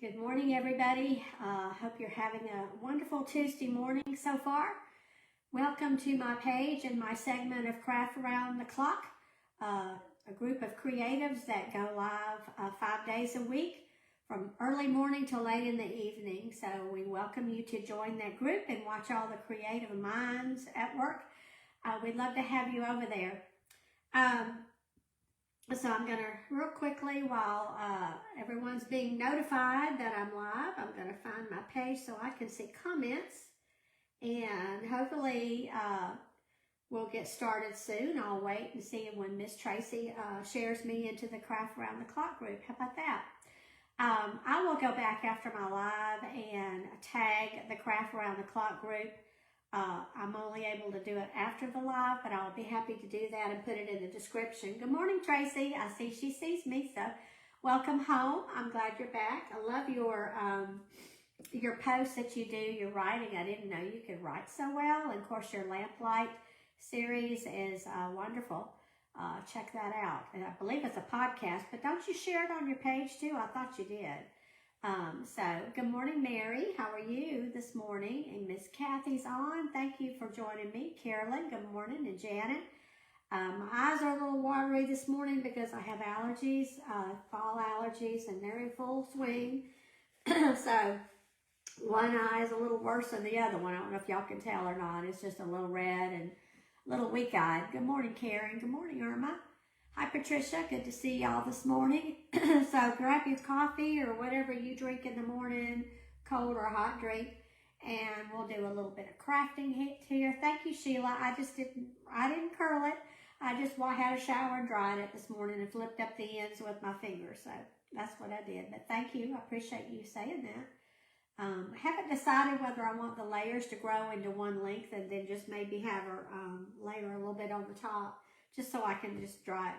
Good morning, everybody. Hope you're having a wonderful Tuesday morning so far. Welcome to my page and my segment of Craft Around the Clock, a group of creatives that go live 5 days a week from early morning till late in the evening. So we welcome you to join that group and watch all the creative minds at work. We'd love to have you over there. So I'm going to, real quickly, while everyone's being notified that I'm live, I'm going to find my page so I can see comments. And hopefully we'll get started soon. I'll wait and see when Miss Tracy shares me into the Craft Around the Clock group. How about that? I will go back after my live and tag the Craft Around the Clock group. I'm only able to do it after the live, but I'll be happy to do that and put it in the description. Good morning, Tracy. I see she sees me, so welcome home. I'm glad you're back. I love your posts that you do, your writing. I didn't know you could write so well. And of course, your Lamplight series is wonderful. Check that out. And I believe it's a podcast, but don't you share it on your page too? I thought you did. So good morning, Mary. How are you this morning? And Miss Kathy's on. Thank you for joining me. Carolyn, good morning. And Janet. My eyes are a little watery this morning because I have allergies, fall allergies, and they're in full swing. So one eye is a little worse than the other one. I don't know if y'all can tell or not. It's just a little red and a little weak-eyed. Good morning, Karen. Good morning, Irma. Hi, Patricia. Good to see y'all this morning. So grab your coffee or whatever you drink in the morning, cold or hot drink, and we'll do a little bit of crafting here. Thank you, Sheila. I didn't curl it. I just had a shower and dried it this morning and flipped up the ends with my fingers. So that's what I did. But thank you. I appreciate you saying that. I haven't decided whether I want the layers to grow into one length and then just maybe have her layer a little bit on the top, just so I can just dry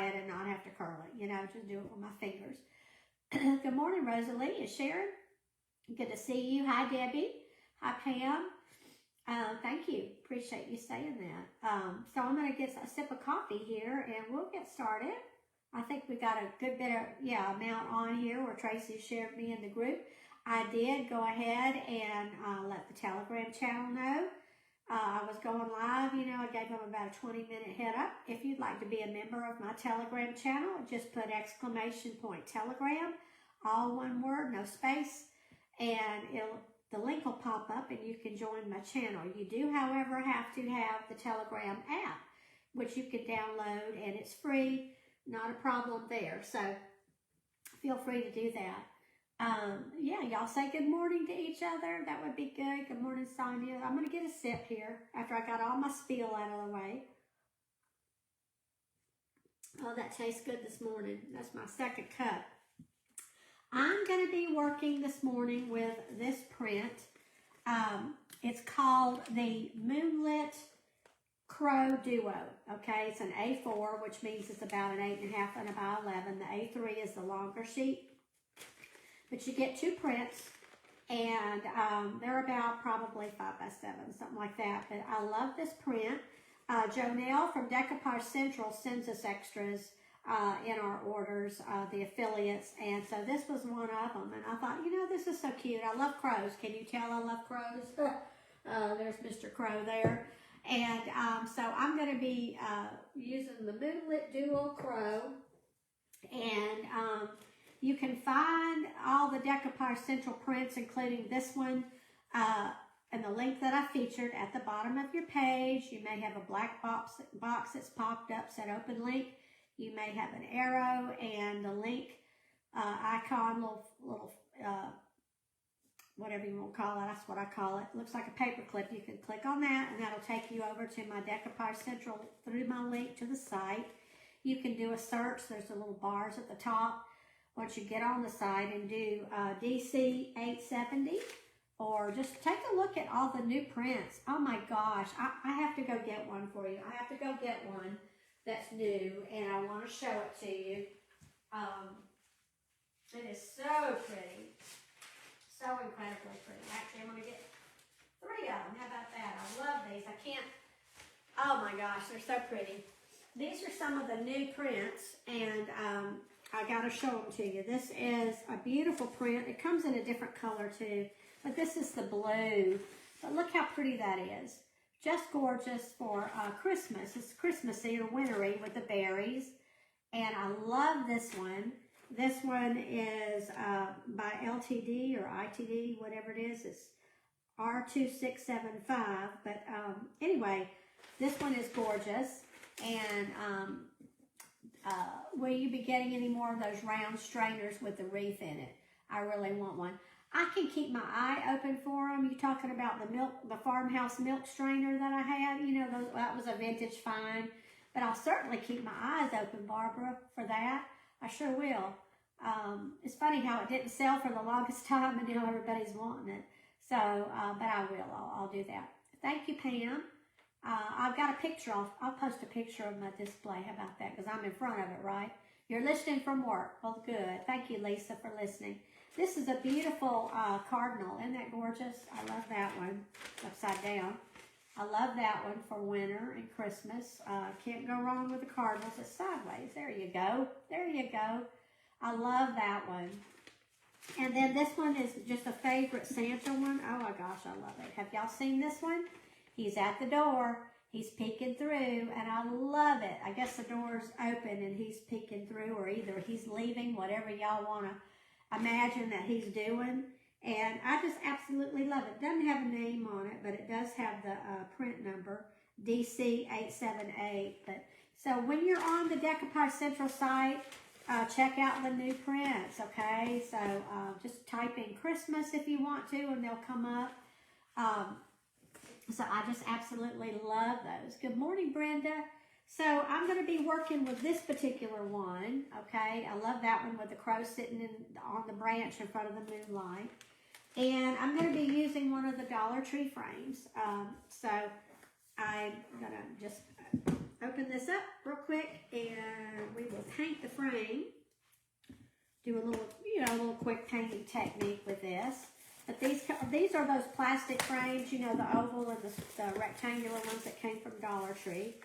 it and not have to curl it, just do it with my fingers. Good morning, Rosalie and Sharon. Good to see you. Hi, Debbie. Hi, Pam. Thank you. Appreciate you saying that. So I'm going to get a sip of coffee here and we'll get started. I think we got a good bit of, amount on here where Tracy shared me in the group. I did go ahead and let the Telegram channel know. I was going live, I gave them about a 20-minute head up. If you'd like to be a member of my Telegram channel, just put !Telegram, all one word, no space, and the link will pop up and you can join my channel. You do, however, have to have the Telegram app, which you can download, and it's free, not a problem there. So feel free to do that. Y'all say good morning to each other. That would be good. Good morning, Sonia. I'm going to get a sip here after I got all my spiel out of the way. Oh, that tastes good this morning. That's my second cup. I'm going to be working this morning with this print. It's called the Moonlit Crow Duo. Okay, it's an A4, which means it's about an 8.5 and about 11. The A3 is the longer sheet. But you get two prints, and they're about probably 5 by 7, something like that. But I love this print. Jonelle from Decoupage Central sends us extras in our orders, the affiliates. And so this was one of them. And I thought, this is so cute. I love crows. Can you tell I love crows? There's Mr. Crow there. And so I'm going to be using the Moonlit Duo Crow. And you can find all the Decoupage Central prints, including this one, and the link that I featured at the bottom of your page. You may have a black box that's popped up, said open link. You may have an arrow and the link icon, little whatever you want to call it. That's what I call it. Looks like a paper clip. You can click on that, and that'll take you over to my Decoupage Central through my link to the site. You can do a search. There's the little bars at the top. Once you get on the site and do DC 870, or just take a look at all the new prints. Oh my gosh, I have to go get one for you. I have to go get one that's new, and I want to show it to you. It is so pretty, so incredibly pretty. Actually, I'm going to get 3 of them. How about that? I love these. I can't, oh my gosh, they're so pretty. These are some of the new prints, and I gotta show them to you. This is a beautiful print. It comes in a different color too, but this is the blue. But look how pretty that is. Just gorgeous for Christmas. It's Christmassy or wintry with the berries. And I love this one. This one is by LTD or ITD, whatever it is. It's R2675. But anyway, this one is gorgeous. And will you be getting any more of those round strainers with the wreath in it? I really want one. I can keep my eye open for them. You talking about the farmhouse milk strainer that I had? You know, that was a vintage find. But I'll certainly keep my eyes open, Barbara, for that. I sure will. It's funny how it didn't sell for the longest time, and now everybody's wanting it. So, but I will. I'll do that. Thank you, Pam. I've got a picture. I'll post a picture of my display. How about that? Because I'm in front of it, right? You're listening from work. Well, good. Thank you, Lisa, for listening. This is a beautiful cardinal. Isn't that gorgeous? I love that one. Upside down. I love that one for winter and Christmas. Can't go wrong with the cardinals. It's sideways. There you go. There you go. I love that one. And then this one is just a favorite Santa one. Oh my gosh, I love it. Have y'all seen this one? He's at the door. He's peeking through, and I love it. I guess the door's open and he's peeking through, or either he's leaving, whatever y'all want to imagine that he's doing. And I just absolutely love it. It doesn't have a name on it, but it does have the print number, DC878. But so when you're on the Decoupage Central site, check out the new prints, okay? So just type in Christmas if you want to, and they'll come up. So I just absolutely love those. Good morning, Brenda. So I'm going to be working with this particular one, okay? I love that one with the crow sitting on the branch in front of the moonlight. And I'm going to be using one of the Dollar Tree frames. So I'm going to just open this up real quick, and we will paint the frame. Do a little, a little quick painting technique with this. But these are those plastic frames, the oval and the rectangular ones that came from Dollar Tree,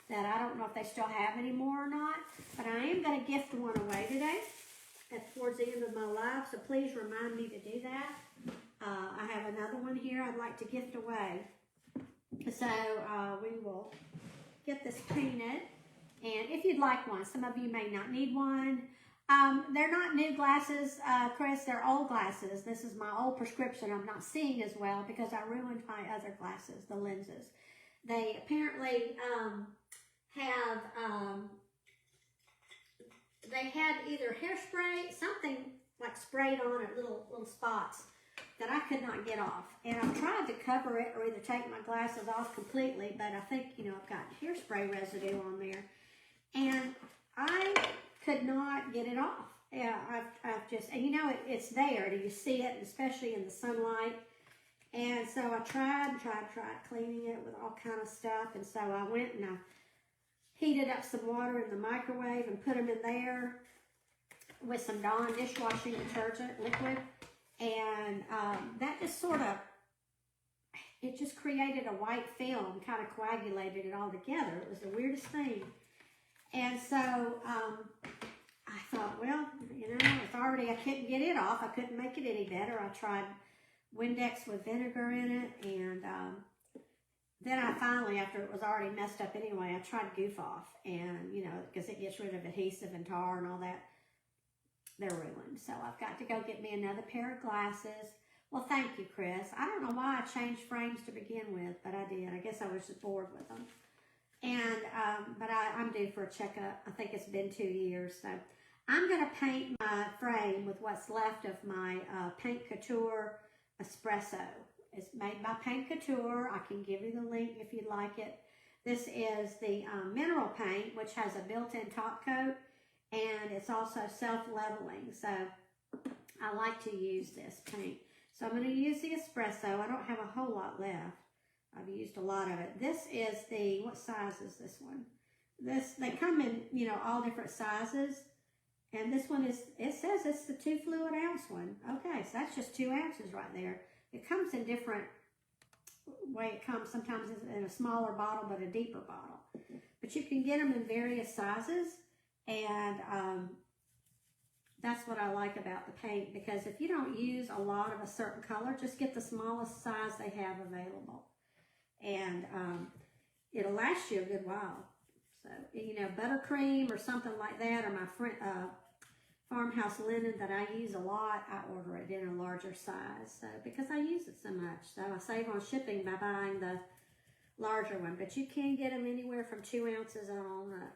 that I don't know if they still have anymore or not. But I am going to gift one away today towards the end of my live, so please remind me to do that. I have another one here I'd like to gift away. So we will get this painted. And if you'd like one, some of you may not need one. They're not new glasses, Chris, they're old glasses. This is my old prescription. I'm not seeing as well because I ruined my other glasses, the lenses. They apparently they had either hairspray, something like sprayed on it, little spots that I could not get off. And I've tried to cover it or either take my glasses off completely, but I think, I've got hairspray residue on there. And I could not get it off. Yeah, I've just, and it's there. Do you see it, especially in the sunlight? And so I tried cleaning it with all kind of stuff. And so I went and I heated up some water in the microwave and put them in there with some Dawn dishwashing detergent liquid. And that just it just created a white film, kind of coagulated it all together. It was the weirdest thing. And so I thought, well, it's already, I couldn't get it off. I couldn't make it any better. I tried Windex with vinegar in it. And then I finally, after it was already messed up anyway, I tried Goof Off. And, because it gets rid of adhesive and tar and all that. They're ruined. So I've got to go get me another pair of glasses. Well, thank you, Chris. I don't know why I changed frames to begin with, but I did. I guess I was just bored with them. And, but I'm due for a checkup. I think it's been 2 years. So I'm going to paint my frame with what's left of my Paint Couture Espresso. It's made by Paint Couture. I can give you the link if you'd like it. This is the mineral paint, which has a built-in top coat. And it's also self-leveling, so I like to use this paint. So I'm going to use the espresso. I don't have a whole lot left. I've used a lot of it. This is what size is this one? They come in, all different sizes. And this one it says it's the 2 fluid ounce one. Okay, so that's just 2 ounces right there. It comes in different way it comes. Sometimes it's in a smaller bottle, but a deeper bottle. But you can get them in various sizes. And That's what I like about the paint, because if you don't use a lot of a certain color, just get the smallest size they have available. And it'll last you a good while. So, you know, buttercream or something like that, or my friend, farmhouse linen that I use a lot, I order it in a larger size. So, because I use it so much. So I save on shipping by buying the larger one. But you can get them anywhere from 2 ounces on up.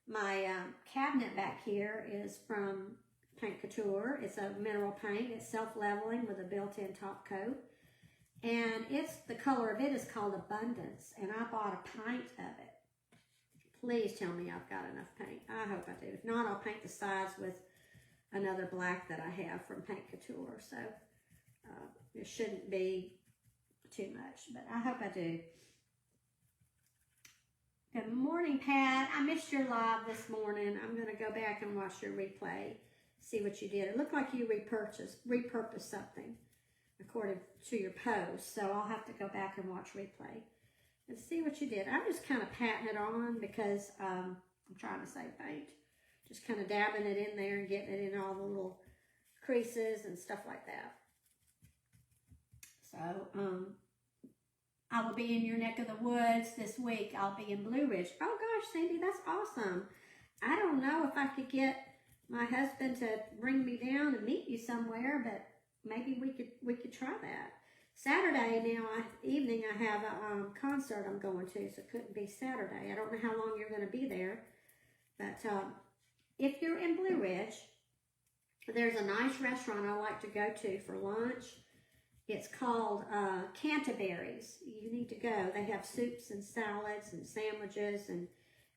My cabinet back here is from Paint Couture. It's a mineral paint. It's self-leveling with a built-in top coat. And the color of it is called Abundance. And I bought a pint of it. Please tell me I've got enough paint. I hope I do. If not, I'll paint the sides with another black that I have from Paint Couture. So it shouldn't be too much, but I hope I do. Good morning, Pat. I missed your live this morning. I'm going to go back and watch your replay, see what you did. It looked like you repurposed something according to your post, so I'll have to go back and watch replay and see what you did. I'm just kind of patting it on because I'm trying to save paint. Just kind of dabbing it in there and getting it in all the little creases and stuff like that. So, I will be in your neck of the woods this week. I'll be in Blue Ridge. Oh gosh, Cindy, that's awesome. I don't know if I could get my husband to bring me down and meet you somewhere, but maybe we could try that. Saturday evening I have a concert I'm going to, so it couldn't be Saturday. I don't know how long you're going to be there, but if you're in Blue Ridge, there's a nice restaurant I like to go to for lunch. It's called Canterbury's. You need to go. They have soups and salads and sandwiches and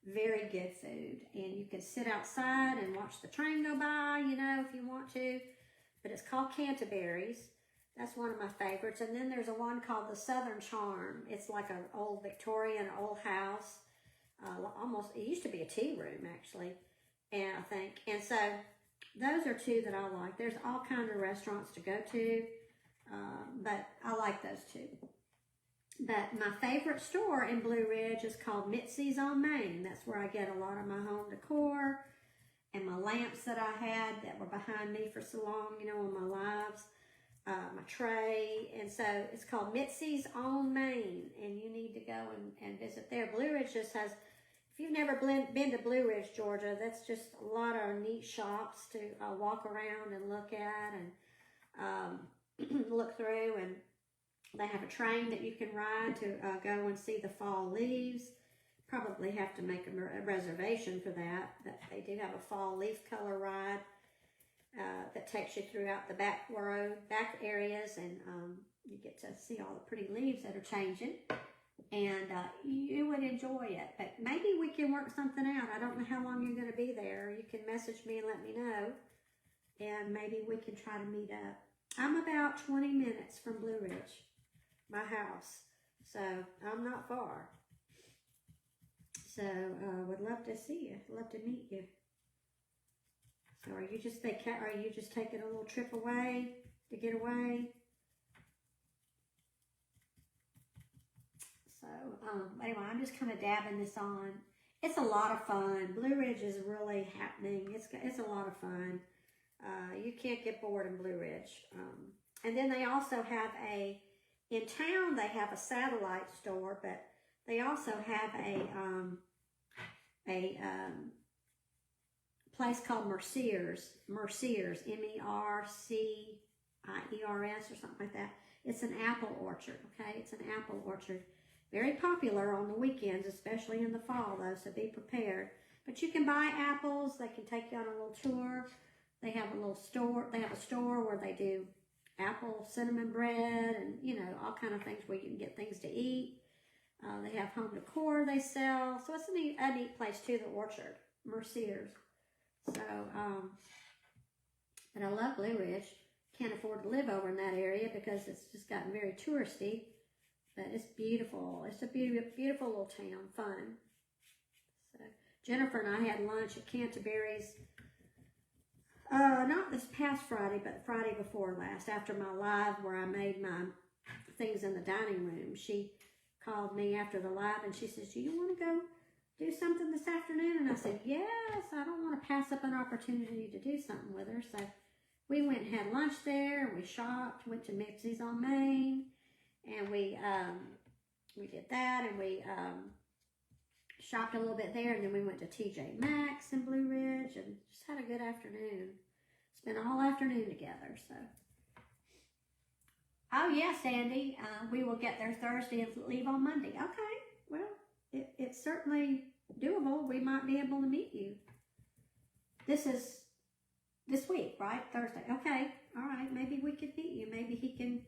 very good food. And you can sit outside and watch the train go by, you know, if you want to. But it's called Canterbury's. That's one of my favorites. And then there's a one called the Southern Charm. It's like an old Victorian old house. Almost, it used to be a tea room, actually, and I think. And so those are two that I like. There's all kinds of restaurants to go to. But I like those two. But my favorite store in Blue Ridge is called Mitzi's on Main. That's where I get a lot of my home decor and my lamps that I had that were behind me for so long, you know, on my lives, my tray. And so it's called Mitzi's on Main, and you need to go and visit there. Blue Ridge just has, if you've never been to Blue Ridge, Georgia, that's just a lot of neat shops to walk around and look at and look through, and they have a train that you can ride to go and see the fall leaves. Probably have to make a reservation for that, but they do have a fall leaf color ride that takes you throughout the back areas, and you get to see all the pretty leaves that are changing, and you would enjoy it. But maybe we can work something out. I don't know how long you're going to be there. You can message me and let me know, and maybe we can try to meet up. I'm about 20 minutes from Blue Ridge, my house, so I'm not far. So would love to see you, love to meet you. So are you just taking a little trip away to get away? So anyway, I'm just kind of dabbing this on. It's a lot of fun. Blue Ridge is really happening. It's a lot of fun. You can't get bored in Blue Ridge. And then they also have in town they have a satellite store, but they also have a place called Merciers, M-E-R-C-I-E-R-S or something like that. It's an apple orchard, okay? It's an apple orchard. Very popular on the weekends, especially in the fall, though, so be prepared. But you can buy apples. They can take you on a little tour. They have a little store. They have a store where they do apple cinnamon bread and, you know, all kind of things where you can get things to eat. They have home decor they sell. So it's a neat place, too, the orchard, Merciers. So, but I love Blue Ridge. Can't afford to live over in that area because it's just gotten very touristy. But it's beautiful. It's a beautiful little town, fun. So Jennifer and I had lunch at Canterbury's. Not this past Friday, but Friday before last, after my live where I made my things in the dining room. She called me after the live and she says, do you want to go do something this afternoon? And I said, yes, I don't want to pass up an opportunity to do something with her. So we went and had lunch there, and we shopped, went to Mipsy's on Main, and we did that, and we shopped a little bit there, and then we went to TJ Maxx in Blue Ridge, and just had a good afternoon. Spent all afternoon together, so. Oh, yes, Sandy, we will get there Thursday and leave on Monday. Okay, well, it's certainly doable. We might be able to meet you. This is this week, right? Thursday. Okay, all right, maybe we could meet you. Maybe he can.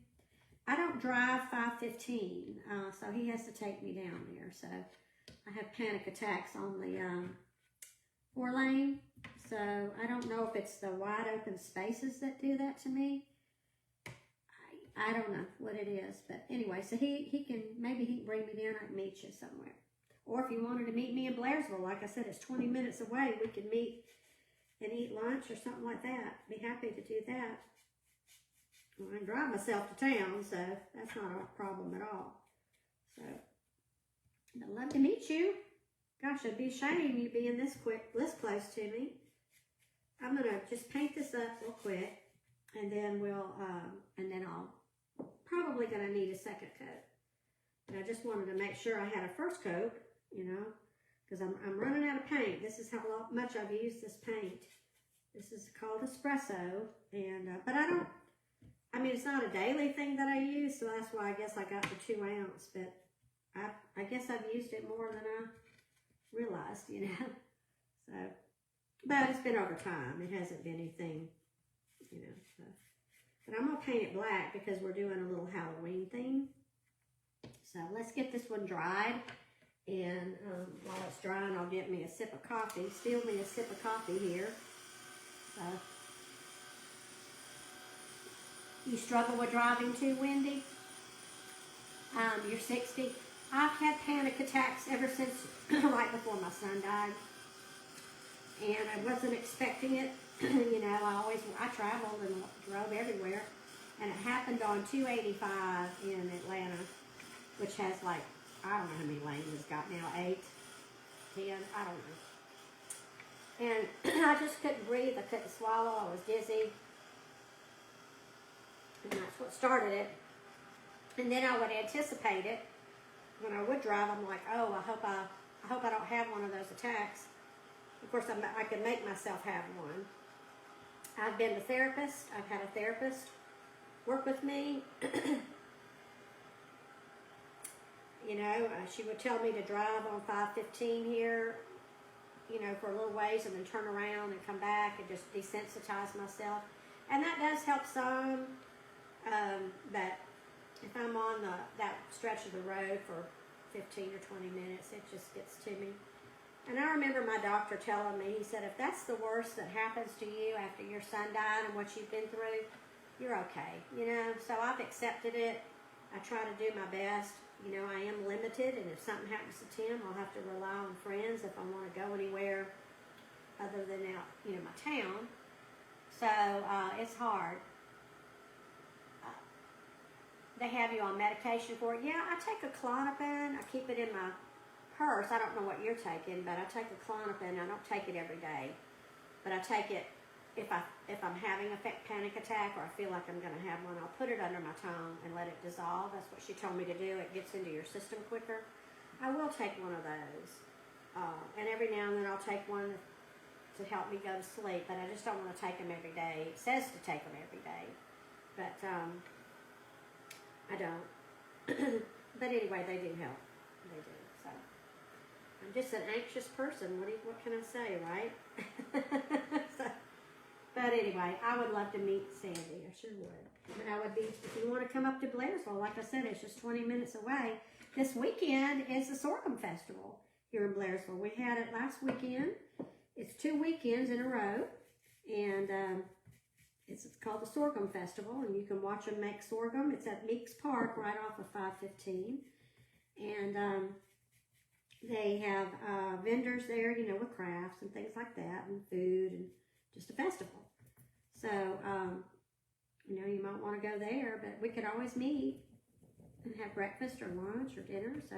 I don't drive 515, so he has to take me down there, so. I have panic attacks on the 4-lane, so I don't know if it's the wide open spaces that do that to me. I don't know what it is, but anyway, so maybe he can bring me down. I can meet you somewhere. Or if you wanted to meet me in Blairsville, like I said, it's 20 minutes away. We could meet and eat lunch or something like that. Be happy to do that. Well, I can drive myself to town, so that's not a problem at all. So. I'd love to meet you. Gosh, it'd be a shame you being this close to me. I'm gonna just paint this up real quick, and then I'll probably gonna need a second coat. And I just wanted to make sure I had a first coat, you know, because I'm running out of paint. This is how much I've used this paint. This is called espresso, and but I mean, it's not a daily thing that I use, so that's why I guess I got the 2 ounce, but. I guess I've used it more than I realized, you know. So, but it's been over time. It hasn't been anything, you know. So. But I'm going to paint it black because we're doing a little Halloween theme. So let's get this one dried. And while it's drying, I'll get me a sip of coffee. Steal me a sip of coffee here. So, you struggle with driving too, Wendy? You're 60. I've had panic attacks ever since right before my son died, and I wasn't expecting it. You know, I traveled and drove everywhere, and it happened on 285 in Atlanta, which has like, I don't know how many lanes it's got now, 8, 10, I don't know. And I just couldn't breathe, I couldn't swallow, I was dizzy, and that's what started it. And then I would anticipate it. When I would drive, I'm like, oh, I hope I don't have one of those attacks. Of course, I could make myself have one. I've been to therapist. I've had a therapist work with me. You know, she would tell me to drive on 515 here, you know, for a little ways and then turn around and come back and just desensitize myself. And that does help some, but if I'm on that stretch of the road for 15 or 20 minutes, it just gets to me. And I remember my doctor telling me, he said, if that's the worst that happens to you after your son died and what you've been through, you're okay, you know. So I've accepted it. I try to do my best. You know, I am limited, and if something happens to Tim, I'll have to rely on friends if I want to go anywhere other than out, you know, my town. So it's hard. They have you on medication for it. Yeah, I take a Klonopin. I keep it in my purse. I don't know what you're taking, but I take a Klonopin. I don't take it every day, but I take it if I'm having a panic attack or I feel like I'm going to have one. I'll put it under my tongue and let it dissolve. That's what she told me to do. It gets into your system quicker. I will take one of those, and every now and then I'll take one to help me go to sleep. But I just don't want to take them every day. It says to take them every day, but I don't. But anyway, they do help. They do. So I'm just an anxious person. What can I say, right? So, but anyway, I would love to meet Sandy. I sure would. But I would be, if you want to come up to Blairsville, like I said, it's just 20 minutes away. This weekend is the Sorghum Festival here in Blairsville. We had it last weekend. It's 2 weekends in a row. And it's called the Sorghum Festival, and you can watch them make sorghum. It's at Meeks Park, right off of 515. And they have vendors there, you know, with crafts and things like that, and food, and just a festival. So, you know, you might want to go there, but we could always meet and have breakfast or lunch or dinner. So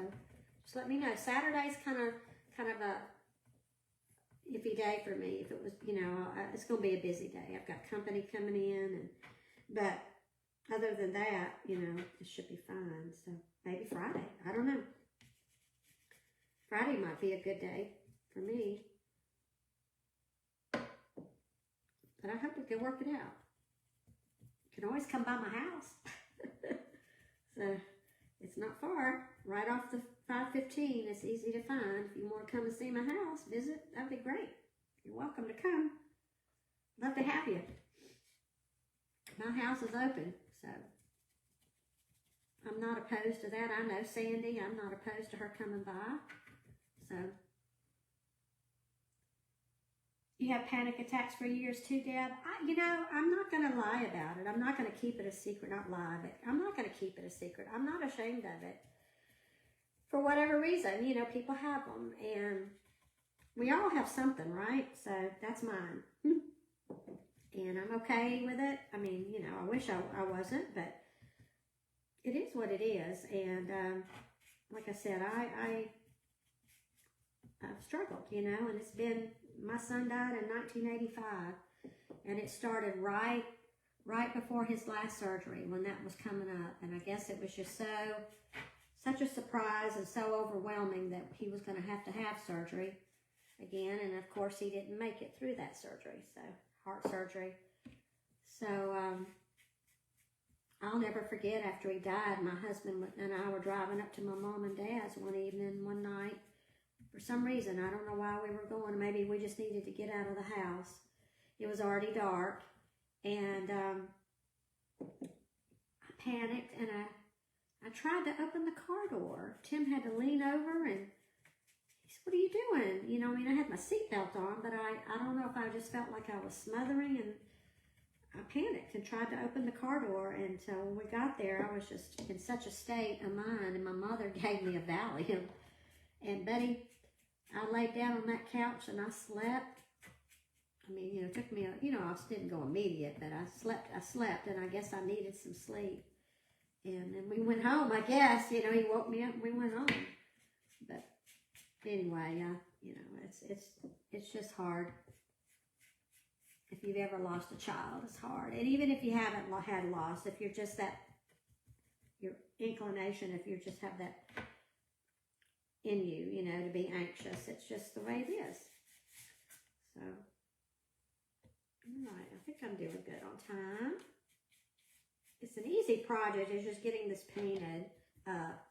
just let me know. Saturday's kind of kind of a iffy day for me. If it was, you know, it's going to be a busy day. I've got company coming in, but other than that, you know, it should be fine. So maybe Friday. I don't know. Friday might be a good day for me. But I hope we can work it out. You can always come by my house. So it's not far. Right off the 515. It's easy to find. If you want to come and see my house, visit, that'd be great. You're welcome to come. Love to have you. My house is open, so I'm not opposed to that. I know Sandy, I'm not opposed to her coming by. So, you have panic attacks for years too, Deb? You know, I'm not going to lie about it. I'm not going to keep it a secret. Not lie, but I'm not going to keep it a secret. I'm not ashamed of it. For whatever reason, you know, people have them. And we all have something, right? So, that's mine. And I'm okay with it. I mean, you know, I wish I wasn't, but it is what it is. And like I said, I've struggled, you know, and it's been, my son died in 1985, and it started right before his last surgery when that was coming up. And I guess it was just such a surprise and so overwhelming that he was going to have surgery again. And of course, he didn't make it through that surgery, so heart surgery. So I'll never forget, after he died, my husband and I were driving up to my mom and dad's one evening, one night. For some reason, I don't know why we were going. Maybe we just needed to get out of the house. It was already dark, and I panicked, and I tried to open the car door. Tim had to lean over, and he said, "What are you doing?" You know, I mean, I had my seatbelt on, but I don't know if I just felt like I was smothering, and I panicked and tried to open the car door. And so when we got there, I was just in such a state of mind, and my mother gave me a Valium. And Betty, I laid down on that couch and I slept. I mean, you know, it took me, you know, I didn't go immediate, but I slept, and I guess I needed some sleep. And then we went home, I guess, you know, he woke me up and we went home. But anyway, you know, it's just hard. If you've ever lost a child, it's hard. And even if you haven't had loss, if you're just that, your inclination, if you just have that in you, you know, to be anxious, it's just the way it is. So, all right, I think I'm doing good on time. It's an easy project. It's just getting this painted up.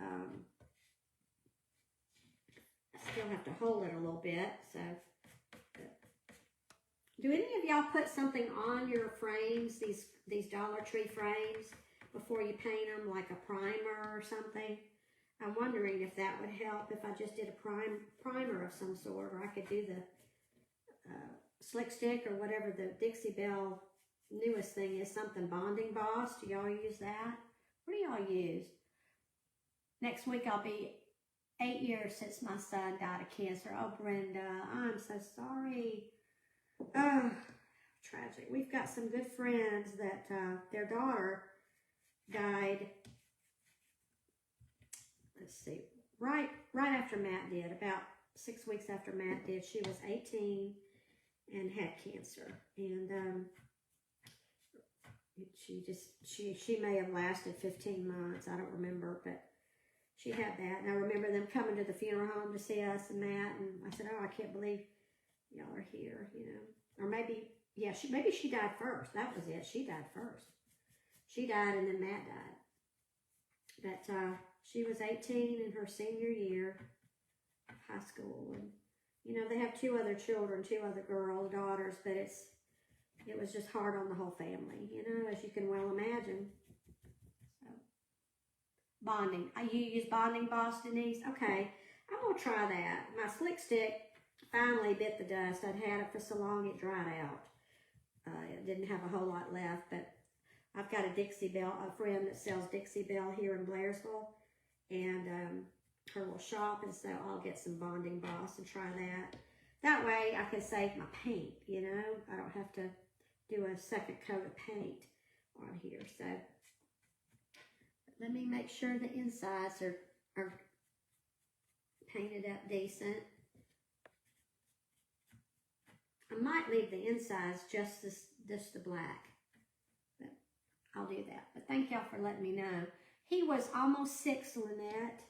I still have to hold it a little bit, so. Do any of y'all put something on your frames, these Dollar Tree frames, before you paint them, like a primer or something? I'm wondering if that would help, if I just did a primer of some sort, or I could do the slick stick or whatever the Dixie Belle newest thing is, something bonding boss. Do y'all use that? What do y'all use? Next week I'll be 8 years since my son died of cancer. Oh, Brenda, I'm so sorry. Oh, tragic. We've got some good friends that their daughter died, let's see, right after Matt did, about 6 weeks after Matt did. She was 18 and had cancer. And she may have lasted 15 months. I don't remember, but she had that. And I remember them coming to the funeral home to see us and Matt, and I said, "Oh, I can't believe y'all are here," you know. Or maybe, yeah, maybe she died first. That was it. She died first. She died and then Matt died. But she was 18 in her senior year of high school. And, you know, they have 2 other children, 2 other daughters, but it was just hard on the whole family, you know, as you can well imagine. So, bonding. You use bonding boss, Denise? Okay, I'm going to try that. My slick stick finally bit the dust. I'd had it for so long it dried out. It didn't have a whole lot left, but I've got a Dixie Belle, a friend that sells Dixie Belle here in Blairsville, and her little shop, and so I'll get some bonding boss and try that. That way I can save my paint, you know. I don't have to do a second coat of paint on here. So let me make sure the insides are painted up decent. I might leave the insides just the black, but I'll do that. But thank y'all for letting me know. He was almost 6, Lynette.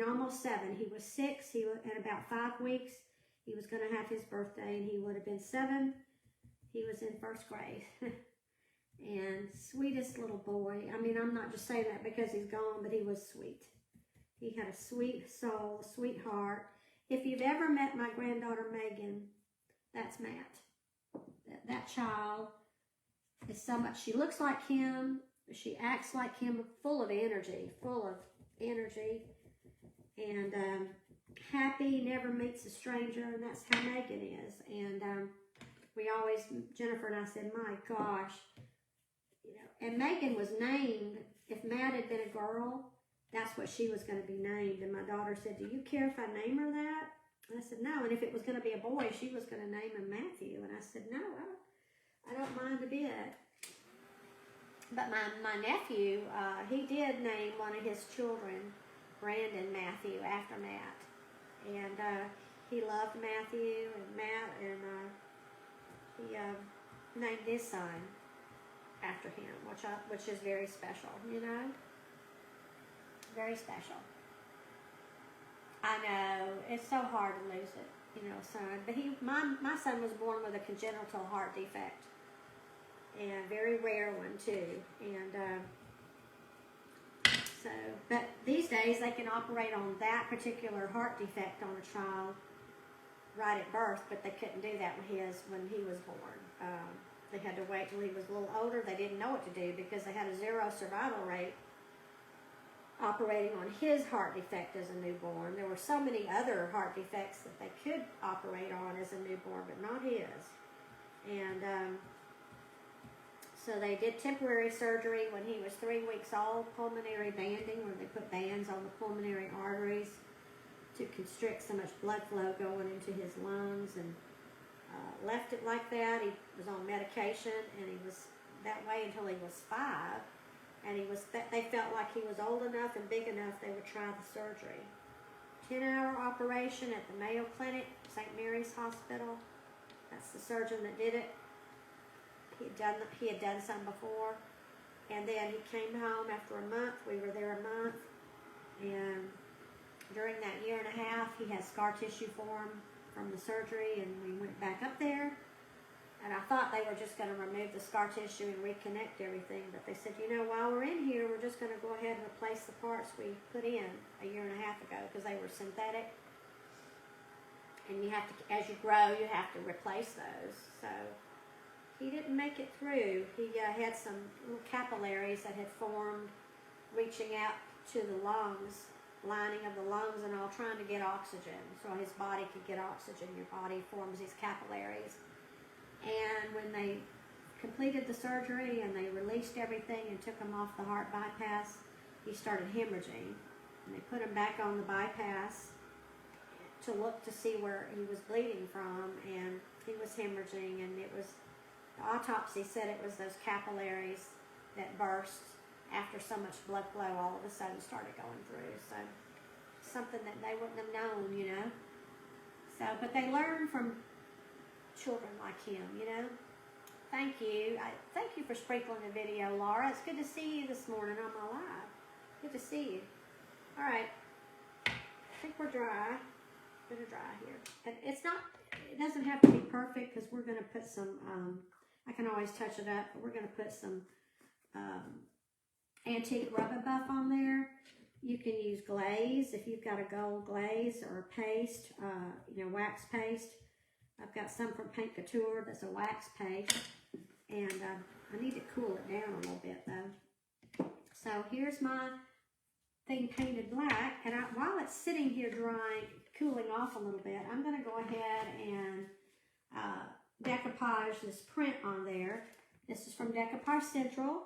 Almost 7. He was 6. He was in about 5 weeks. He was going to have his birthday, and he would have been 7. He was in 1st grade. And sweetest little boy. I'm not just saying that because he's gone, but he was sweet. He had a sweet soul, a sweet heart. If you've ever met my granddaughter, Megan, that's Matt. That child is so much. She looks like him. She acts like him, full of energy. And happy, never meets a stranger, and that's how Megan is. And we always, Jennifer and I said, my gosh, and Megan was named, if Matt had been a girl, that's what she was going to be named. And my daughter said, do you care if I name her that? And I said, no. And if it was going to be a boy, she was going to name him Matthew. And I said, no, I don't mind a bit. But my nephew, he did name one of his children Brandon Matthew after Matt. And he loved Matthew and Matt, and he named his son after him, which is very special, very special. I know, it's so hard to lose it, son. But my son was born with a congenital heart defect, and a very rare one too. And but these days they can operate on that particular heart defect on a child right at birth, but they couldn't do that when he was born. They had to wait till he was a little older. They didn't know what to do because they had a 0 survival rate operating on his heart defect as a newborn. There were so many other heart defects that they could operate on as a newborn, but not his. And so they did temporary surgery when he was 3 weeks old, pulmonary banding, where they put bands on the pulmonary arteries to constrict so much blood flow going into his lungs, and left it like that. He was on medication, and he was that way until he was 5. And they felt like he was old enough and big enough they would try the surgery. 10-hour operation at the Mayo Clinic, St. Mary's Hospital. That's the surgeon that did it. He had done some before. And then he came home after a month. We were there a month. And during that 1.5 years, he had scar tissue form from the surgery, and we went back up there. And I thought they were just going to remove the scar tissue and reconnect everything, but they said, while we're in here, we're just going to go ahead and replace the parts we put in a 1.5 years ago, because they were synthetic. And you have to, as you grow, you have to replace those. So he didn't make it through. He had some little capillaries that had formed, reaching out to the lungs, lining of the lungs and all, trying to get oxygen, so his body could get oxygen. Your body forms these capillaries. And when they completed the surgery and they released everything and took him off the heart bypass, he started hemorrhaging. And they put him back on the bypass to look to see where he was bleeding from, and he was hemorrhaging, and the autopsy said it was those capillaries that burst after so much blood flow all of a sudden started going through. So something that they wouldn't have known, So, but they learn from children like him, Thank you. Thank you for sprinkling the video, Laura. It's good to see you this morning on my live. Good to see you. All right. I think we're dry. Gonna dry here. And it doesn't have to be perfect, because we're gonna put some, I can always touch it up, but we're gonna put some antique rubber buff on there. You can use glaze if you've got a gold glaze, or paste, wax paste. I've got some from Paint Couture that's a wax paste, and I need to cool it down a little bit though. So here's my thing painted black, and while it's sitting here drying, cooling off a little bit, I'm going to go ahead and decoupage this print on there. This is from Decoupage Central.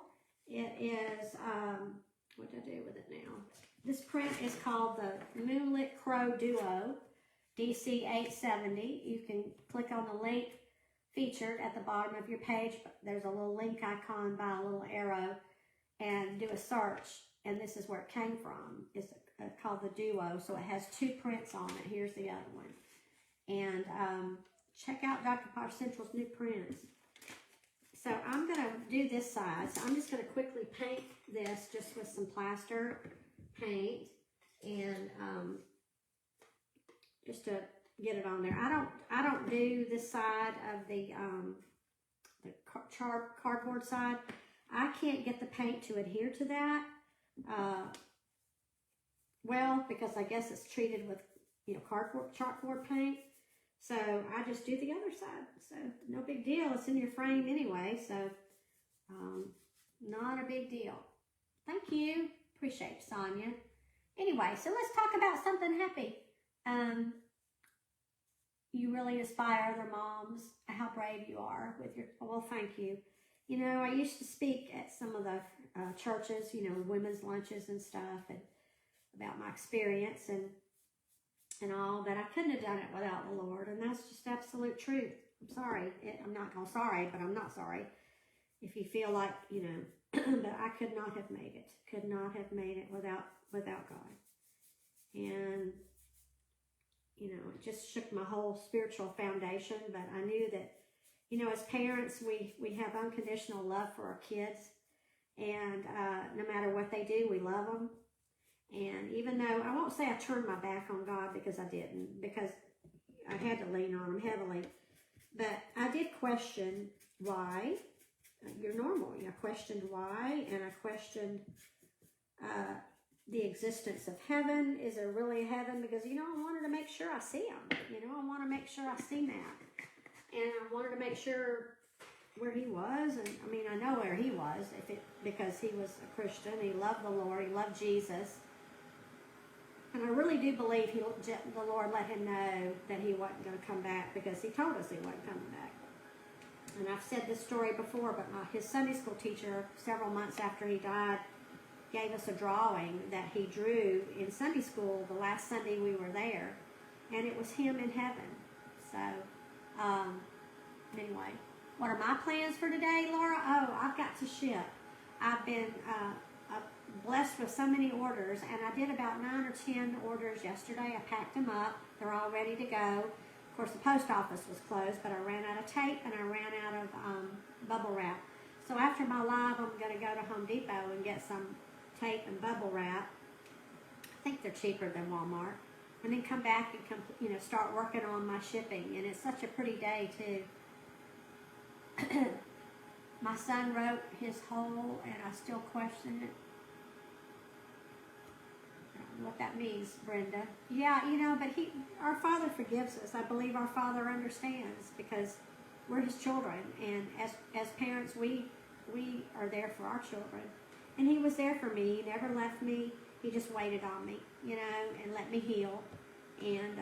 It is, what do I do with it now? This print is called the Moonlit Crow Duo, DC 870. You can click on the link featured at the bottom of your page. There's a little link icon by a little arrow, and do a search, and this is where it came from. It's called the Duo, so it has 2 prints on it. Here's the other one. And check out Decoupage Central's new prints. So I'm going to do this side. So I'm just going to quickly paint this just with some plaster paint, and just to get it on there. I don't do this side of the cardboard side. I can't get the paint to adhere to that. Well, because I guess it's treated with, you know, chalkboard paint. So I just do the other side. So no big deal. It's in your frame anyway. So not a big deal. Thank you. Appreciate it, Sonia. Anyway, so let's talk about something happy. You really inspire other moms. How brave you are with your, well, thank you. You know, I used to speak at some of the churches, you know, women's lunches and stuff, and about my experience and all, but I couldn't have done it without the Lord, and that's just absolute truth. I'm sorry. I'm not going sorry, but I'm not sorry. If you feel like, you know, but I could not have made it. Could not have made it without God. And, you know, it just shook my whole spiritual foundation, but I knew that, you know, as parents, we have unconditional love for our kids, and no matter what they do, we love them. And even though, I won't say I turned my back on God, because I didn't, because I had to lean on him heavily, but I did question why. You're normal. I questioned why, and I questioned the existence of heaven. Is there really a heaven? Because, you know, I wanted to make sure I see him. You know, I want to make sure I see Matt. And I wanted to make sure where he was. And, I mean, I know where he was because he was a Christian. He loved the Lord. He loved Jesus. And I really do believe the Lord let him know that he wasn't going to come back, because he told us he wasn't coming back. And I've said this story before, but his Sunday school teacher, several months after he died, gave us a drawing that he drew in Sunday school the last Sunday we were there. And it was him in heaven. So, anyway, what are my plans for today, Laura? Oh, I've got to ship. I've been blessed with so many orders, and I did about 9 or 10 orders yesterday. I packed them up. They're all ready to go. Of course, the post office was closed, but I ran out of tape and I ran out of bubble wrap. So after my live, I'm going to go to Home Depot and get some tape and bubble wrap. I think they're cheaper than Walmart. And then come back and start working on my shipping. And it's such a pretty day too. My son wrote his whole, and I still question it. What that means, Brenda. Yeah, you know, but our Father forgives us. I believe our Father understands, because we're his children, and as parents, we are there for our children. And he was there for me. He never left me. He just waited on me, you know, and let me heal. And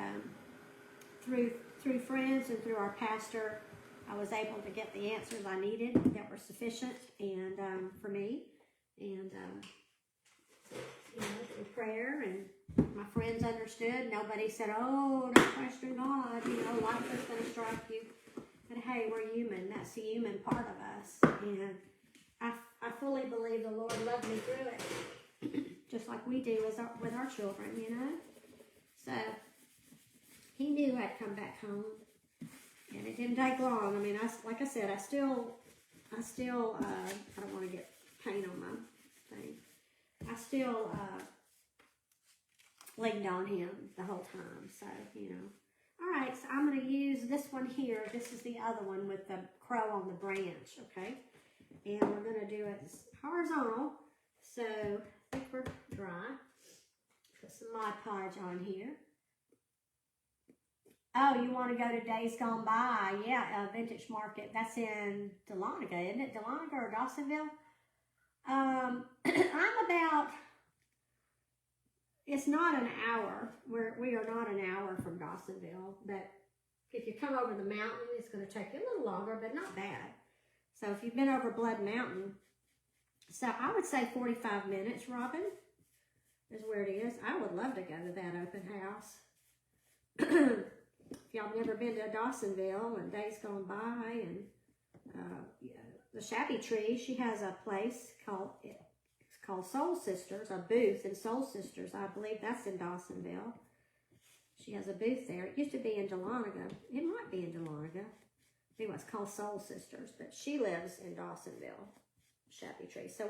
through friends and through our pastor, I was able to get the answers I needed that were sufficient and for me. And you know, through prayer, and my friends understood. Nobody said, "Oh, don't question God. You know, life is going to strike you." But hey, we're human. That's the human part of us. And I fully believe the Lord loved me through it, just like we do with our children, you know. So he knew I'd come back home, and it didn't take long. I mean, like I said, I still, I don't want to get paint on my thing. I still leaned on him the whole time, so, you know. All right, so I'm going to use this one here. This is the other one with the crow on the branch, okay? And we're going to do it horizontal, so I think we're dry. Put some Mod Podge on here. Oh, you want to go to Days Gone By? Yeah, Vintage Market. That's in Dahlonega, isn't it? Dahlonega or Dawsonville? I'm about, it's not an hour. We are not an hour from Dawsonville, but if you come over the mountain, it's going to take you a little longer, but not bad. So if you've been over Blood Mountain, so I would say 45 minutes, Robin, is where it is. I would love to go to that open house. If y'all have never been to Dawsonville and Days Gone By and the Shabby Tree, she has a place called called Soul Sisters, a booth in Soul Sisters. I believe that's in Dawsonville. She has a booth there. It used to be in Dahlonega. It might be in Dahlonega. Anyway, it's called Soul Sisters, but she lives in Dawsonville, Shabby Tree. So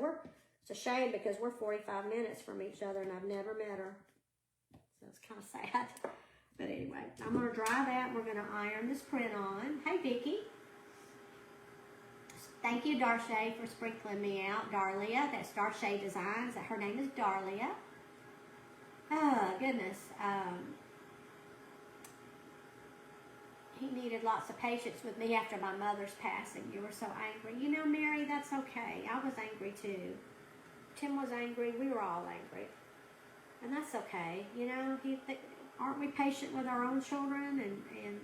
it's a shame because we're 45 minutes from each other and I've never met her. So it's kind of sad. But anyway, I'm going to dry that and we're going to iron this print on. Hey, Vicki. Thank you, Darche, for sprinkling me out. Darlia, that's Darche Designs. Her name is Darlia. Oh, goodness. He needed lots of patience with me after my mother's passing. You were so angry. You know, Mary, that's okay. I was angry too. Tim was angry. We were all angry. And that's okay. You know, aren't we patient with our own children? And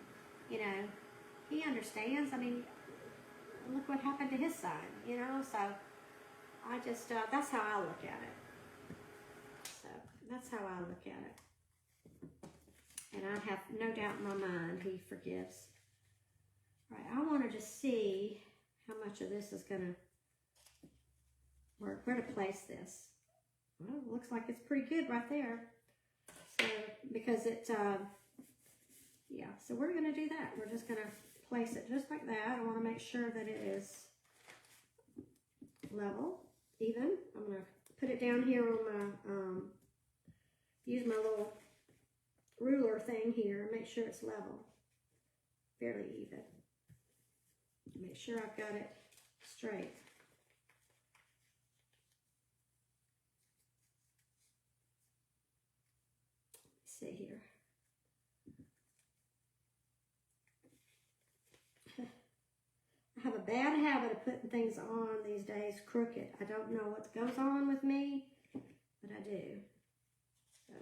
you know, he understands. I mean, look what happened to his son, you know? So I just, that's how I look at it. So that's how I look at it. And I have no doubt in my mind he forgives. All right, I want to just see how much of this is going to work. Where to place this? Well, it looks like it's pretty good right there. So, because it, yeah, so we're going to do that. We're just going to place it just like that. I want to make sure that it is level, even. I'm going to put it down here on my, use my little ruler thing here and make sure it's level, fairly even. Make sure I've got it straight. Let's see here. I have a bad habit of putting things on these days crooked. I don't know what goes on with me, but I do. So.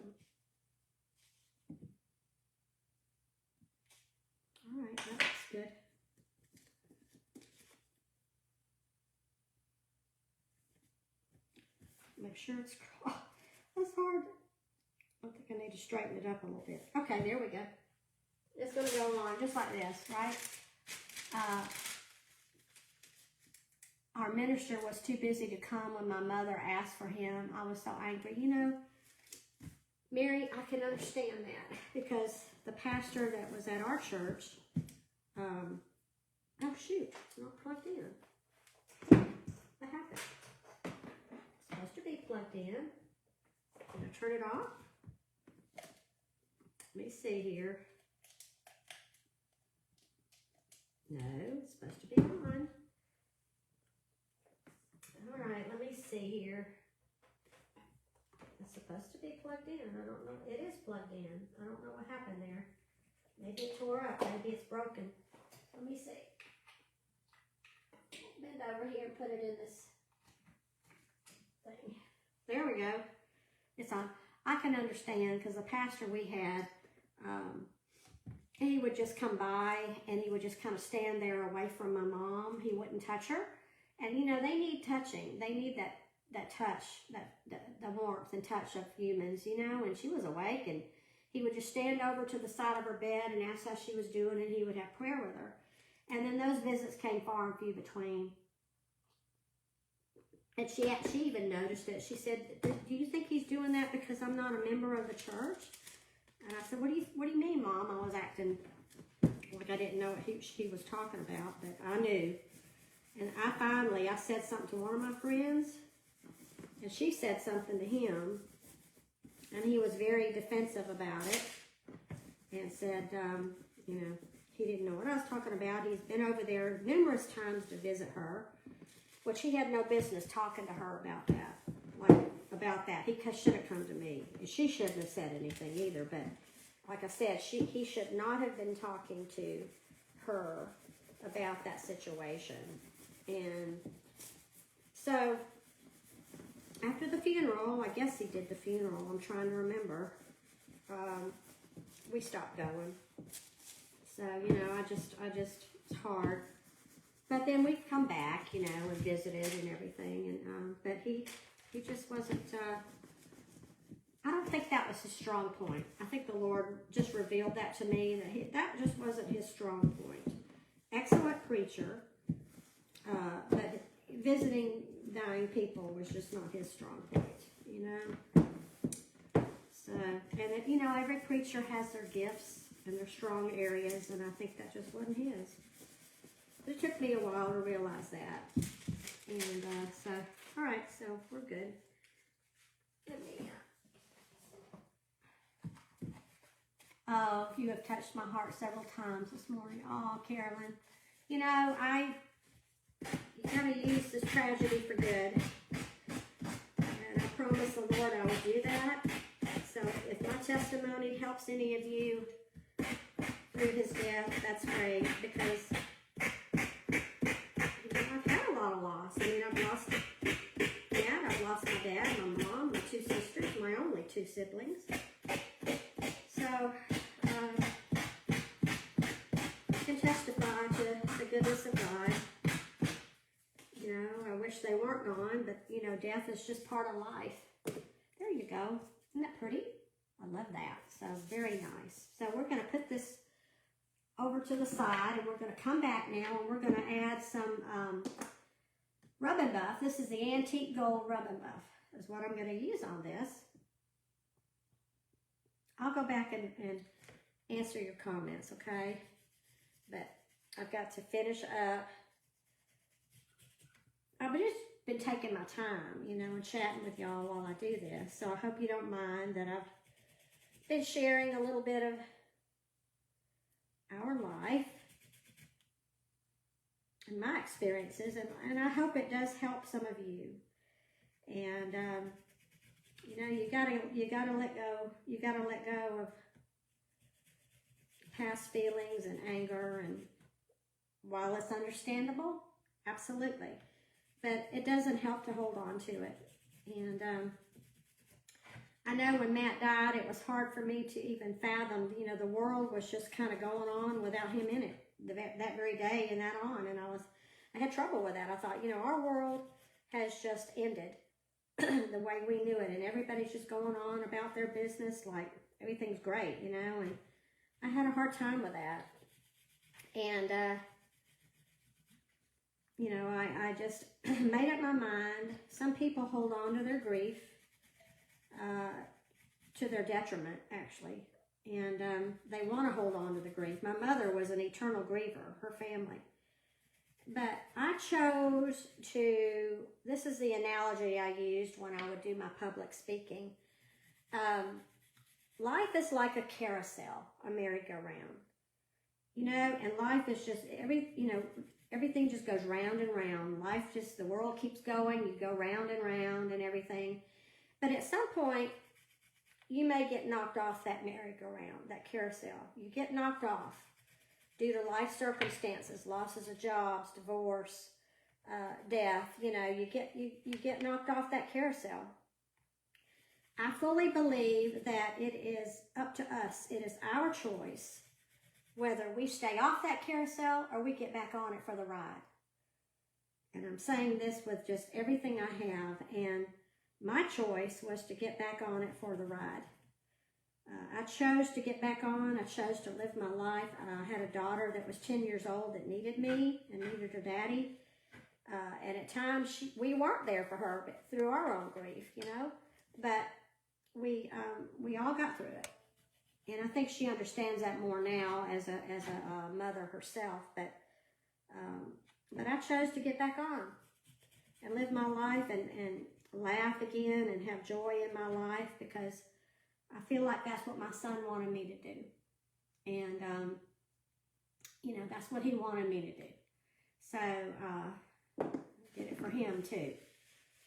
All right, that looks good. Make sure it's, oh, that's hard. I think I need to straighten it up a little bit. Okay, there we go. It's going to go on just like this, right? Our minister was too busy to come when my mother asked for him. I was so angry. You know, Mary, I can understand that because the pastor that was at our church, oh shoot, it's not plugged in. What happened? It's supposed to be plugged in. Can I turn it off? Let me see here. No, it's supposed to be on. All right, let me see here. It's supposed to be plugged in. I don't know. It is plugged in. I don't know what happened there. Maybe it tore up. Maybe it's broken. Let me see. Bend over here and put it in this thing. There we go. It's on. I can understand because the pastor we had, he would just come by and he would just kind of stand there away from my mom. He wouldn't touch her. And, you know, they need touching. They need that touch, the warmth and touch of humans, you know. And she was awake, and he would just stand over to the side of her bed and ask how she was doing, and he would have prayer with her. And then those visits came far and few between. And she even noticed it. She said, "Do you think he's doing that because I'm not a member of the church?" And I said, "What do you mean, Mom?" I was acting like I didn't know what he was talking about, but I knew. And I said something to one of my friends, and she said something to him, and he was very defensive about it, and said, you know, he didn't know what I was talking about. He's been over there numerous times to visit her, which he had no business talking to her about that. He should have come to me. She shouldn't have said anything either, but like I said, he should not have been talking to her about that situation. And so after the funeral, I guess he did the funeral, I'm trying to remember, we stopped going. So, you know, I just, it's hard. But then we come back, you know, and visited and everything. And but he just wasn't, I don't think that was his strong point. I think the Lord just revealed that to me, that just wasn't his strong point. Excellent preacher. But visiting dying people was just not his strong point, you know. So, and it, you know, every preacher has their gifts and their strong areas, and I think that just wasn't his. It took me a while to realize that. And so, all right, so we're good. Let me. Oh, you have touched my heart several times this morning. Oh, Carolyn. You know, you gotta use this tragedy for good. And I promise the Lord I will do that. So if my testimony helps any of you through his death, that's great, because you know, I've had a lot of loss. I mean, I've lost Dad, I've lost my dad, my mom, my two sisters, my only two siblings. So I can testify to the goodness of God. You know, I wish they weren't gone, but you know, death is just part of life. There you go. Isn't that pretty? I love that. So very nice. So we're going to put this over to the side, and we're going to come back now, and we're going to add some rub and buff. This is the antique gold rub and buff is what I'm going to use on this. I'll go back and answer your comments, okay? But I've got to finish up. I've just been taking my time, you know, and chatting with y'all while I do this. So I hope you don't mind that I've been sharing a little bit of our life and my experiences, and I hope it does help some of you. And you know, you gotta let go. You gotta let go of past feelings and anger, and while it's understandable, absolutely. But it doesn't help to hold on to it. And I know when Matt died, it was hard for me to even fathom, you know, the world was just kind of going on without him in it that very day and that on. And I had trouble with that. I thought, you know, our world has just ended the way we knew it. And everybody's just going on about their business like everything's great, you know. And I had a hard time with that. And, you know, I just made up my mind. Some people hold on to their grief to their detriment, actually. And they want to hold on to the grief. My mother was an eternal griever, her family. But I chose to, this is the analogy I used when I would do my public speaking. Life is like a carousel, a merry-go-round. You know, and life is just, everything just goes round and round. Life just, the world keeps going. You go round and round and everything. But at some point, you may get knocked off that merry-go-round, that carousel. You get knocked off due to life circumstances, losses of jobs, divorce, death. You know, you get knocked off that carousel. I fully believe that it is up to us. It is our choice whether we stay off that carousel or we get back on it for the ride. And I'm saying this with just everything I have, and my choice was to get back on it for the ride. I chose to get back on. I chose to live my life. I had a daughter that was 10 years old that needed me and needed her daddy. And at times, we weren't there for her, but through our own grief, you know. But we all got through it. And I think she understands that more now as a mother herself. But I chose to get back on and live my life and laugh again and have joy in my life, because I feel like that's what my son wanted me to do. And, you know, that's what he wanted me to do. So, did it for him too.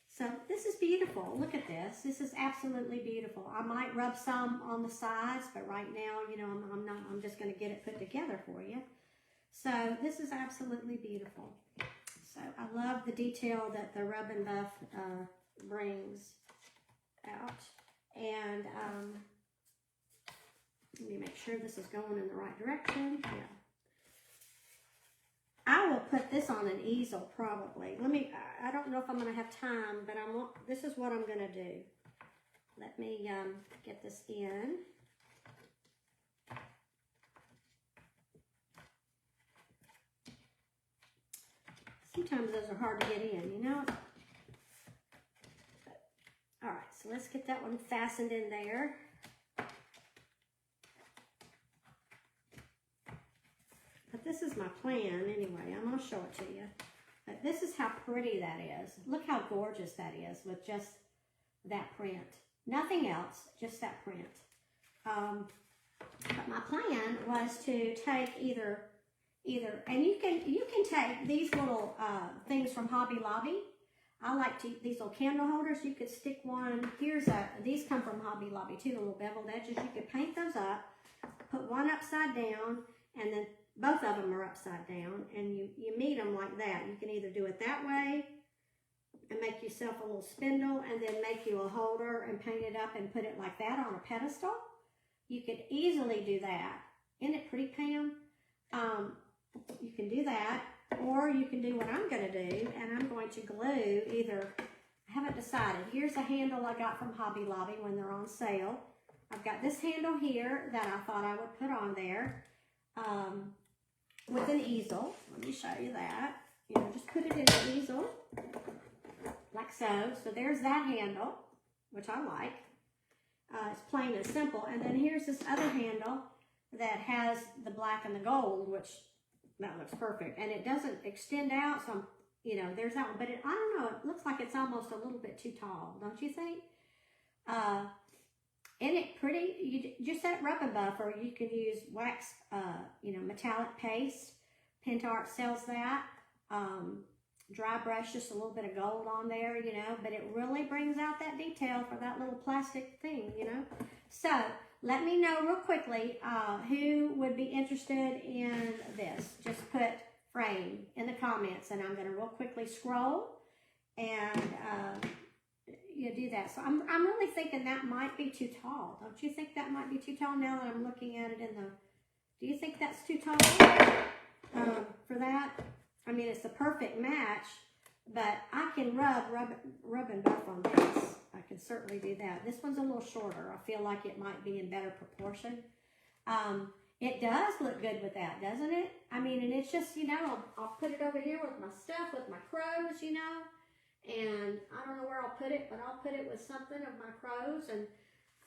So this is beautiful. Look at this. This is absolutely beautiful. I might rub some on the sides, but right now, you know, I'm just going to get it put together for you. So this is absolutely beautiful. So I love the detail that the rub and buff brings out. And let me make sure this is going in the right direction. Yeah. I will put this on an easel probably. I don't know if I'm going to have time, but this is what I'm going to do. Let me get this in. Sometimes those are hard to get in, you know. let's get that one fastened in there. But this is my plan anyway. I'm going to show it to you. But this is how pretty that is. Look how gorgeous that is with just that print. Nothing else, just that print. But my plan was to take either, and you can take these little things from Hobby Lobby. I like to, these little candle holders, you could stick one, these come from Hobby Lobby too, the little beveled edges. You could paint those up, put one upside down, and then both of them are upside down, and you meet them like that. You can either do it that way and make yourself a little spindle, and then make you a holder and paint it up and put it like that on a pedestal. You could easily do that. Isn't it pretty, Pam? You can do that, or you can do what I'm going to do, and I'm going to glue either, I haven't decided. Here's a handle I got from Hobby Lobby when they're on sale. I've got this handle here that I thought I would put on there with an easel. Let me show you that. You know, just put it in the easel, like so. So there's that handle, which I like. It's plain and simple. And then here's this other handle that has the black and the gold, which that looks perfect. And it doesn't extend out, so you know, there's that one. But I don't know, it looks like it's almost a little bit too tall, don't you think? Isn't it pretty? You just that rub and buff, or you can use wax, you know, metallic paste. Pentart sells that. Dry brush, just a little bit of gold on there, you know, but it really brings out that detail for that little plastic thing, you know. So let me know real quickly who would be interested in this. Just put frame in the comments, and I'm going to real quickly scroll and you do that. So I'm really thinking that might be too tall. Don't you think that might be too tall now that I'm looking at it in the, do you think that's too tall for that? I mean, it's a perfect match, but I can rub and buff on this. I can certainly do that. This one's a little shorter. I feel like it might be in better proportion. It does look good with that, doesn't it? I mean, and it's just, you know, I'll put it over here with my stuff, with my crows, you know, and I don't know where I'll put it, but I'll put it with something of my crows, and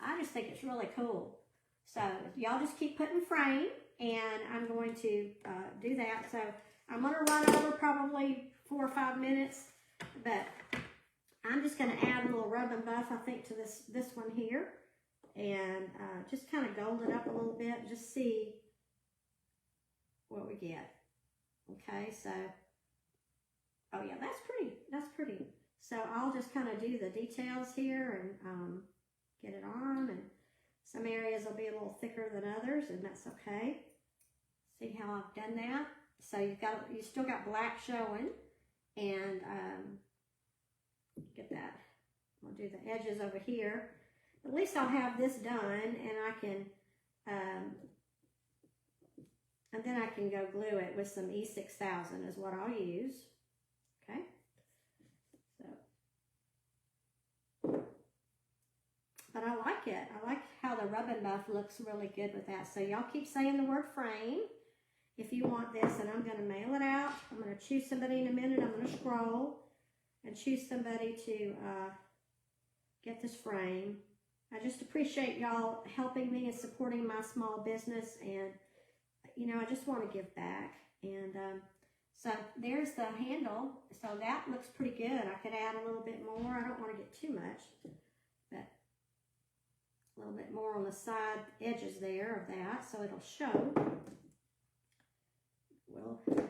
I just think it's really cool. So y'all just keep putting frame, and I'm going to do that. So I'm going to run over probably 4 or 5 minutes, but I'm just going to add a little rub and buff, I think, to this one here, and just kind of gold it up a little bit, just see what we get. Okay, so, oh yeah, that's pretty, that's pretty. So I'll just kind of do the details here and get it on, and some areas will be a little thicker than others, and that's okay. See how I've done that? So you still got black showing, and get that. I'll do the edges over here. At least I'll have this done, and I can, and then I can go glue it with some E6000 is what I'll use. Okay. So, but I like it. I like how the rub and buff looks really good with that. So y'all keep saying the word frame if you want this, and I'm going to mail it out. I'm going to choose somebody in a minute. I'm going to scroll and choose somebody to get this frame. I just appreciate y'all helping me and supporting my small business, and you know, I just want to give back. And so there's the handle. So that looks pretty good. I could add a little bit more. I don't want to get too much, but a little bit more on the side edges there of that, so it'll show. Well, I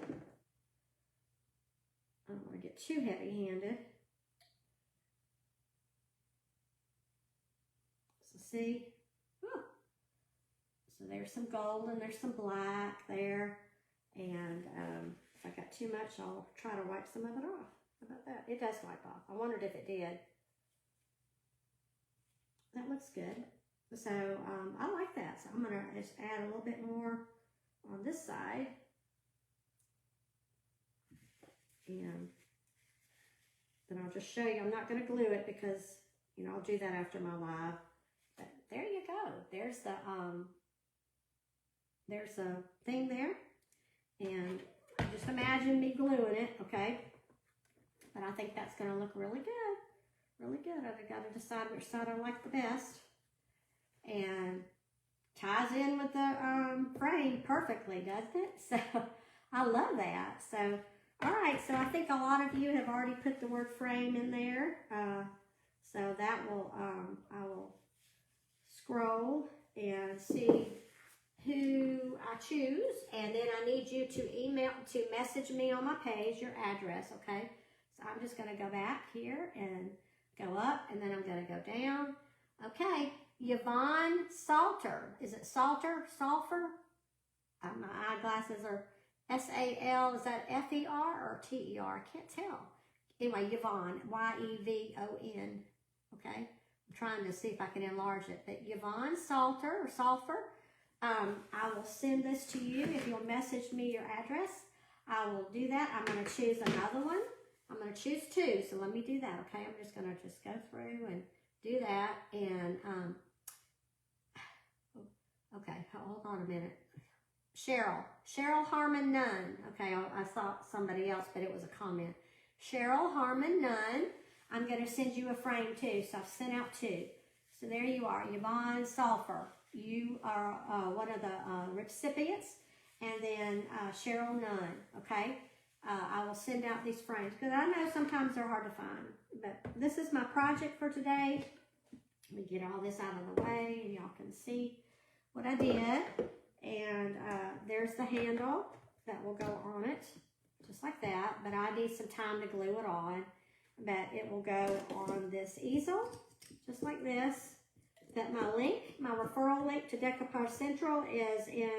don't want to get too heavy-handed. So see, oh. So there's some gold and there's some black there, and if I got too much, I'll try to wipe some of it off. How about that? It does wipe off. I wondered if it did. That looks good. So I like that. So I'm going to just add a little bit more on this side. And then I'll just show you. I'm not going to glue it because, you know, I'll do that after my live. But there you go. There's the thing there. And just imagine me gluing it, okay? But I think that's going to look really good. really good. I've got to decide which side I like the best. And ties in with the frame perfectly, doesn't it? So I love that. So, all right. So I think a lot of you have already put the word frame in there. So that will, I will scroll and see who I choose, and then I need you to message me on my page your address, okay? So I'm just going to go back here and go up, and then I'm going to go down. Okay, Yvonne Salter. Is it Salter? Sulfur? My eyeglasses are S-A-L. Is that F-E-R or T-E-R? I can't tell. Anyway, Yvonne, Y-E-V-O-N, okay? I'm trying to see if I can enlarge it, but Yvonne Salter or Sulfur. I will send this to you if you'll message me your address. I will do that. I'm going to choose another one. I'm going to choose two, so let me do that, okay? I'm just going to go through and do that. And, okay, hold on a minute. Cheryl Harmon Nunn. Okay, I saw somebody else, but it was a comment. Cheryl Harmon Nunn. I'm going to send you a frame too, so I've sent out two. So there you are, Yvonne Sulfur. You are one of the recipients, and then Cheryl Nunn, okay? I will send out these frames, because I know sometimes they're hard to find, but this is my project for today. Let me get all this out of the way, and y'all can see what I did. And there's the handle that will go on it, just like that, but I need some time to glue it on. But it will go on this easel, just like this. That my referral link to Decoupage Central is in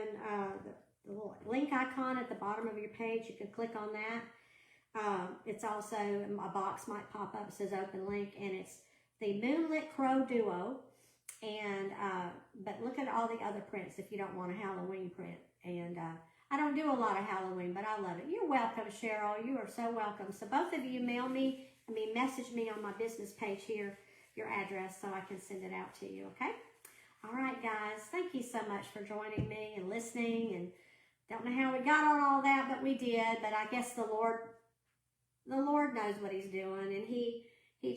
the little link icon at the bottom of your page. You can click on that. It's also, a box might pop up, it says open link, and it's the Moonlit Crow Duo. And, but look at all the other prints if you don't want a Halloween print. And I don't do a lot of Halloween, but I love it. You're welcome, Cheryl. You are so welcome. So both of you message me on my business page here, your address, so I can send it out to you, okay? All right, guys, thank you so much for joining me and listening, and don't know how we got on all that, but we did. But I guess the Lord knows what he's doing, and he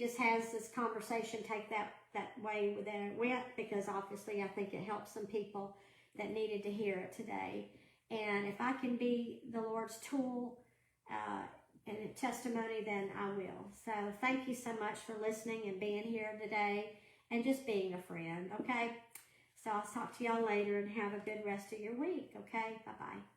just has this conversation take that way that it went, because obviously I think it helped some people that needed to hear it today. And if I can be the Lord's tool and a testimony, then I will. So thank you so much for listening and being here today and just being a friend, okay? So I'll talk to y'all later, and have a good rest of your week, okay? Bye-bye.